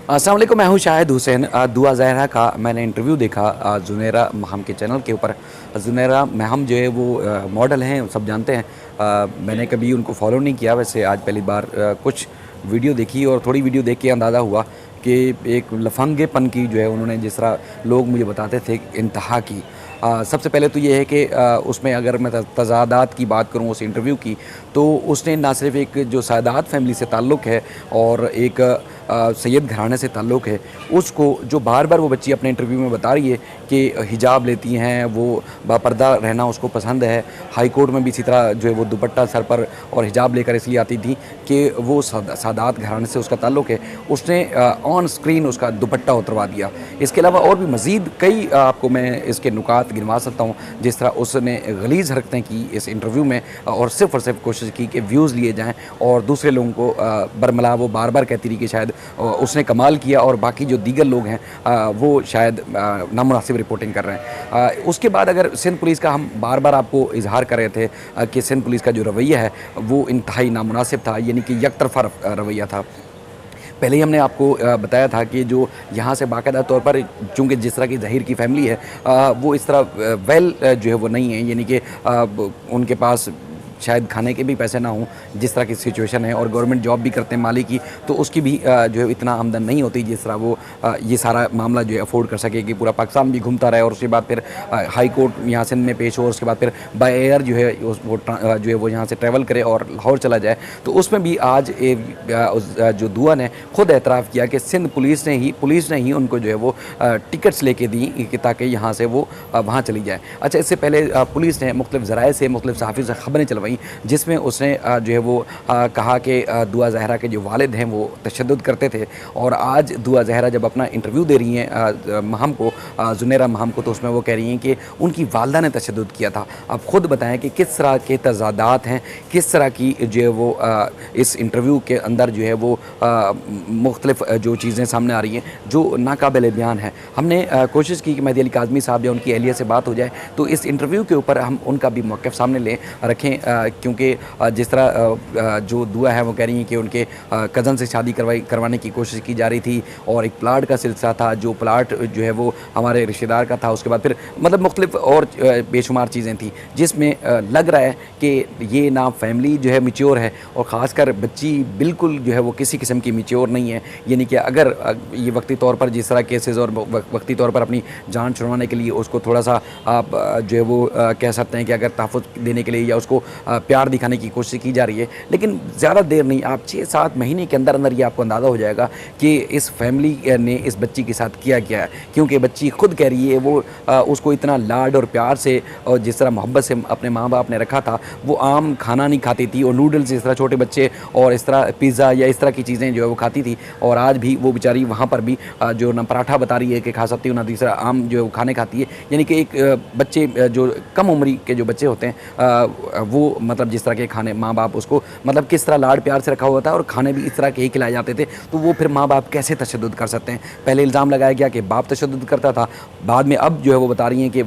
अस्सलाम वालेकुम, मैं हूँ शाहिद हुसैन। दुआ ज़हरा का मैंने इंटरव्यू देखा ज़ुनैरा महम के चैनल के ऊपर। ज़ुनैरा महम जो है वो मॉडल हैं, सब जानते हैं। मैंने कभी उनको फॉलो नहीं किया, वैसे आज पहली बार कुछ वीडियो देखी और थोड़ी वीडियो देख के अंदाज़ा हुआ कि एक लफंगेपन की जो है उन्होंने, जिस तरह लोग मुझे बताते थे, इंतहा की। सबसे पहले तो ये है कि उसमें अगर मैं तज़ादात की बात करूँ उस इंटरव्यू की, तो उसने ना सिर्फ एक जो सादात फैमिली से ताल्लुक़ है और एक सैयद घराने से ताल्लुक़ है, उसको जो बार बार वो बच्ची अपने इंटरव्यू में बता रही है कि हिजाब लेती हैं, वो बापर्दा रहना उसको पसंद है। हाई कोर्ट में भी इसी तरह जो है वो दुपट्टा सर पर और हिजाब लेकर इसलिए आती थी कि वो सादात घराने से उसका ताल्लुक़ है। उसने ऑन स्क्रीन उसका दुपट्टा उतरवा दिया। इसके अलावा और भी मज़ीद कई आपको मैं इसके नुकात गिनवा सकता हूँ, जिस तरह उसने गलीज़ हरकतें की इस इंटरव्यू में और सिर्फ़ कोशिश की कि व्यूज़ लिए जाएँ और दूसरे लोगों को बरमला वो बार बार कहती रही कि शायद उसने कमाल किया और बाकी जो दीगर लोग हैं वो शायद नामुनासिब रिपोर्टिंग कर रहे हैं। उसके बाद अगर सिंध पुलिस का हम बार बार आपको इजहार कर रहे थे कि सिंध पुलिस का जो रवैया है वो इंतहाई नामुनासिब था, यानी कि एक तरफ़ा रवैया था। पहले ही हमने आपको बताया था कि जो यहाँ से बाकायदा तौर पर, चूँकि जिस तरह की ज़हीर की फ़ैमिली है, वो इस तरह वेल जो है वो नहीं है, यानी कि उनके पास शायद खाने के भी पैसे ना हों, जिस तरह की सिचुएशन है, और गवर्नमेंट जॉब भी करते हैं माली की, तो उसकी भी जो है इतना आमदन नहीं होती जिस तरह वो ये सारा मामला जो है अफोर्ड कर सके कि पूरा पाकिस्तान भी घूमता रहे और उसके बाद फिर हाई कोर्ट यहाँ सिंध में पेश हो, उसके बाद फिर बाय एयर जो है जो है वो यहाँ से ट्रैवल करे और लाहौर चला जाए। तो उसमें भी आज जो दुआ ने खुद एतराफ़ किया कि सिंध पुलिस ने ही उनको जो है वो टिकट्स लेके दी कि ताकि यहाँ से वो वहाँ चली जाए। अच्छा, इससे पहले पुलिस ने मुख्तलिफ़ ज़राए से, मुख्तलिफ़ सहाफ़ी से ख़बरें चलवाई, जिसमें उसने जो है वो कहा कि दुआ ज़हरा के जो वालिद हैं वो तशद्दुद करते थे। और आज दुआ ज़हरा जब अपना इंटरव्यू दे रही हैं महम को, ज़ुनैरा महम को, तो उसमें वो कह रही हैं कि उनकी वालदा ने तशद्दुद किया था। अब ख़ुद बताएं कि किस तरह के तज़ादात हैं, किस तरह की जो है वो इस इंटरव्यू के अंदर जो है वो मुख्तलिफ़ जो चीज़ें सामने आ रही हैं जो नाकाबिल बयान है। हमने कोशिश की कि मेहदी अली काज़मी साहब या उनकी अहलिया से बात हो जाए, तो इस इंटरव्यू के ऊपर हम उनका भी मौक़िफ़ सामने रखें, क्योंकि जिस तरह जो दुआ है वो कह रही हैं कि उनके कज़न से शादी करवाने की कोशिश की जा रही थी और एक प्लाट का सिलसिला था, जो प्लाट जो है वो हमारे रिश्तेदार का था। उसके बाद फिर मतलब मुख्तलिफ़ और बेशुमार चीज़ें थी, जिसमें लग रहा है कि ये ना फैमिली जो है मैच्योर है और ख़ासकर बच्ची बिल्कुल जो है वो किसी किस्म की मैच्योर नहीं है। यानी कि अगर ये वक्ती तौर पर जिस तरह केसेस और वक्ती तौर पर अपनी जान छुड़वाने के लिए उसको थोड़ा सा आप जो है वो कह सकते हैं कि अगर तहफ़्फ़ुज़ देने के लिए या उसको प्यार दिखाने की कोशिश की जा रही है, लेकिन ज़्यादा देर नहीं, आप 6-7 महीने के अंदर अंदर ये आपको अंदाज़ा हो जाएगा कि इस फैमिली ने इस बच्ची के साथ किया क्या है। क्योंकि बच्ची खुद कह रही है वो उसको इतना लाड और प्यार से और जिस तरह मोहब्बत से अपने माँ बाप ने रखा था, वो आम खाना नहीं खाती थी और नूडल्स इस तरह छोटे बच्चे और इस तरह पिज़्ज़ा या इस तरह की चीज़ें जो है वो खाती थी। और आज भी वो बेचारी वहाँ पर भी जो ना पराठा बता रही है कि खा सकती हूँ, ना दूसरा आम जो है वो खाने खाती है। यानी कि एक बच्चे जो कम उम्री के जो बच्चे होते हैं वो मतलब जिस तरह के खाने माँ बाप उसको मतलब किस तरह लाड प्यार से रखा हुआ था और खाने भी इस तरह के ही खिलाए जाते थे, तो वो फिर माँ बाप कैसे तशद्दुद कर सकते हैं। पहले इल्ज़ाम लगाया गया कि बाप तशद्दुद करता था, बाद में अब जो है वो बता रही हैं कि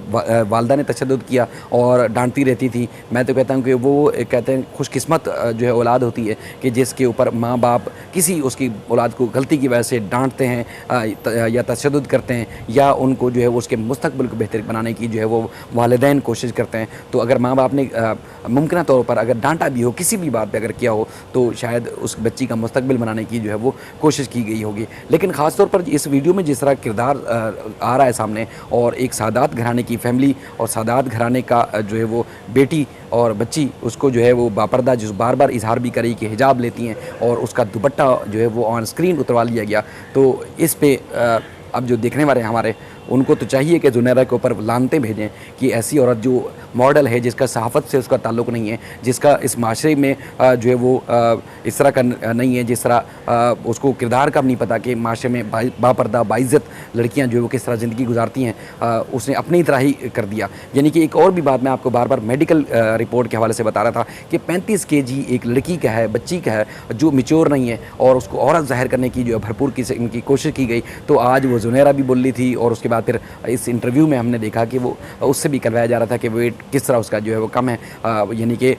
वालदा ने तशद्दुद किया और डांटती रहती थी। मैं तो कहता हूँ कि वो कहते हैं खुशकिस्मत जो है औलाद होती है कि जिसके ऊपर माँ बाप किसी उसकी औलाद को गलती की वजह से डांटते हैं या तशद्दुद करते हैं या उनको जो है वो उसके मुस्तकबिल को बेहतर बनाने की जो है वो वालिदैन कोशिश करते हैं। तो अगर माँ बाप ने मुमकिन तौर पर अगर डांटा भी हो, किसी भी बात पे अगर किया हो, तो शायद उस बच्ची का मुस्तकबिल बनाने की जो है वो कोशिश की गई होगी। लेकिन ख़ास तौर पर इस वीडियो में जिस तरह किरदार आ रहा है सामने, और एक सादात घराने की फैमिली और सादात घराने का जो है वो बेटी और बच्ची, उसको जो है वो बापर्दा जो बार बार इजहार भी करी कि हिजाब लेती हैं और उसका दुपट्टा जो है वो ऑन स्क्रीन उतरवा लिया गया। तो इस पे अब जो देखने वाले हैं हमारे, उनको तो चाहिए कि ज़ुनैरा के ऊपर लानतें भेजें कि ऐसी औरत जो मॉडल है, जिसका सहाफ़त से उसका ताल्लुक़ नहीं है, जिसका इस माशरे में जो है वो इस तरह का नहीं है, जिस तरह उसको किरदार का नहीं पता कि माशरे में बापर्दा बाइज़्ज़त लड़कियां जो है वो किस तरह ज़िंदगी गुजारती हैं, उसने अपनी तरह ही कर दिया। यानी कि एक और भी बात मैं आपको बार बार मेडिकल रिपोर्ट के हवाले से बता रहा था कि 35 kg एक लड़की का है, बच्ची का है, जो मैच्योर नहीं है और उसको औरत ज़ाहिर करने की जो है भरपूर की कोशिश की गई। तो आज वो ज़ुनैरा भी बोल रही थी और उसके बाद फिर इस इंटरव्यू में हमने देखा कि वो उससे भी करवाया जा रहा था कि वेट किस तरह उसका जो है वो कम है, यानी कि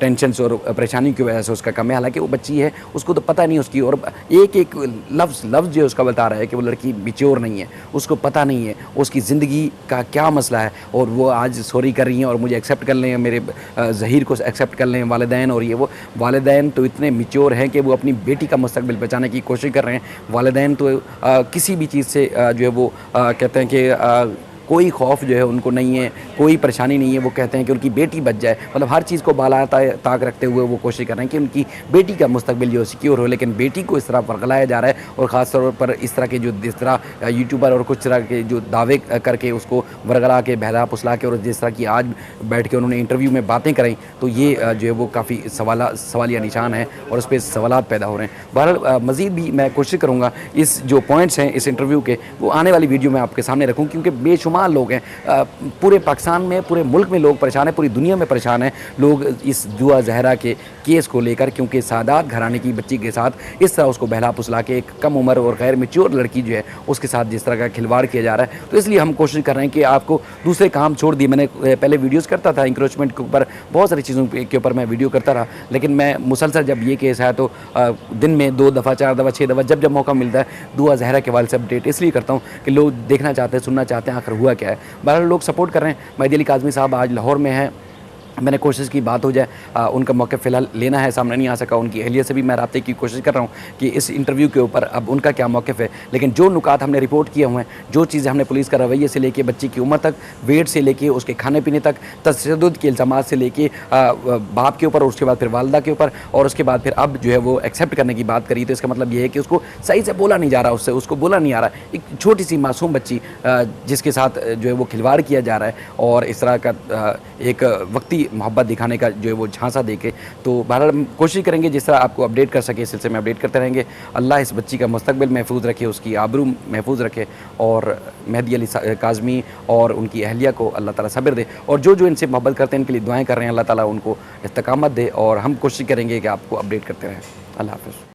टेंशन्स और परेशानी की वजह से उसका कम है। हालांकि वो बच्ची है, उसको तो पता नहीं उसकी, और एक एक लफ्ज़ जो है उसका बता रहा है कि वो लड़की मैच्योर नहीं है, उसको पता नहीं है उसकी ज़िंदगी का क्या मसला है, और वो आज सॉरी कर रही हैं और मुझे एक्सेप्ट कर लें, मेरे ज़हीर को एक्सेप्ट कर लें वालिदैन। और ये वो वालिदैन तो इतने मैच्योर हैं कि वो अपनी बेटी का मुस्तकबिल बचाने की कोशिश कर रहे हैं। वालिदैन तो किसी भी चीज़ से जो है वो कहते हैं कि कोई खौफ जो है उनको नहीं है, कोई परेशानी नहीं है। वो कहते हैं कि उनकी बेटी बच जाए, मतलब हर चीज़ को बाला ताक रखते हुए वो कोशिश कर रहे हैं कि उनकी बेटी का मुस्तकबिल जो सिक्योर हो। लेकिन बेटी को इस तरह वर्गलाया जा रहा है, और ख़ास तौर पर इस तरह के जो जिस तरह यूट्यूबर और कुछ तरह के जो दावे करके उसको वर्गला के, बहला फुसला के, और जिस तरह की आज बैठ के उन्होंने इंटरव्यू में बातें कराई, तो ये जो है वो काफ़ी सवालिया निशान है और उस पर सवालात पैदा हो रहे हैं। बहरहाल मज़ीद भी मैं कोशिश करूँगा इस जो पॉइंट्स हैं इस इंटरव्यू के, वो आने वाली वीडियो में आपके सामने रखूँ, क्योंकि बेशुमार लोग हैं पूरे पाकिस्तान में, पूरे मुल्क में लोग परेशान हैं, पूरी दुनिया में परेशान हैं लोग इस दुआ जहरा के केस को लेकर, क्योंकि सादात घराने की बच्ची के साथ इस तरह उसको बहला फुसला के एक कम उम्र और गैर मैच्योर लड़की जो है उसके साथ जिस तरह का खिलवाड़ किया जा रहा है। तो इसलिए हम कोशिश कर रहे हैं कि आपको दूसरे काम छोड़ दिए। मैंने पहले वीडियोज़ करता था इंक्रोचमेंट के ऊपर, बहुत सारी चीज़ों के ऊपर मैं वीडियो करता रहा, लेकिन मैं मुसलसल जब ये केस है तो दिन में 2 दफ़ा 4 दफ़ा 6 दफ़ा जब मौका मिलता है दुआ जहरा के हवाले से अपडेट इसलिए करता हूँ कि लोग देखना चाहते हैं, सुनना चाहते हैं आखिर हुआ क्या है। बहरहाल लोग सपोर्ट कर रहे हैं। मेहदी अली काज़मी साहब आज लाहौर में हैं, मैंने कोशिश की बात हो जाए, उनका मौक़िफ़ फ़िलहाल लेना है, सामने नहीं आ सका। उनकी अहलिया से भी मैं राब्ते की कोशिश कर रहा हूँ कि इस इंटरव्यू के ऊपर अब उनका क्या मौक़िफ़ है। लेकिन जो नुकात हमने रिपोर्ट किए हुए हैं, जो चीज़ें हमने पुलिस का रवैये से लेके बच्ची की उम्र तक, वेट से लेके उसके खाने पीने तक, तशद्दुद के इल्ज़ामात से लेके बाप के ऊपर, और उसके बाद फिर वालदा के ऊपर, और उसके बाद फिर अब जो है वो एक्सेप्ट करने की बात करी, तो इसका मतलब ये है कि उसको सही से बोला नहीं जा रहा, उसको बोला नहीं आ रहा। एक छोटी सी मासूम बच्ची जिसके साथ जो है वो खिलवाड़ किया जा रहा है, और इस तरह का एक वक्ती मोहब्बत दिखाने का जो है वो झांसा देके, तो बहरहाल कोशिश करेंगे जिस तरह आपको अपडेट कर सके इस सिलसिले में अपडेट करते रहेंगे। अल्लाह इस बच्ची का मुस्तकबिल महफूज रखे, उसकी आबरू महफूज रखे, और मेहदी अली काज़मी और उनकी अहलिया को अल्लाह ताला सब्र दे, और जो इनसे मोहब्बत करते हैं इनके लिए दुआएं कर रहे हैं, अल्लाह ताला उनको इस्तकामत दे, और हम कोशिश करेंगे कि आपको अपडेट करते रहें। अल्लाह हाफ़िज़।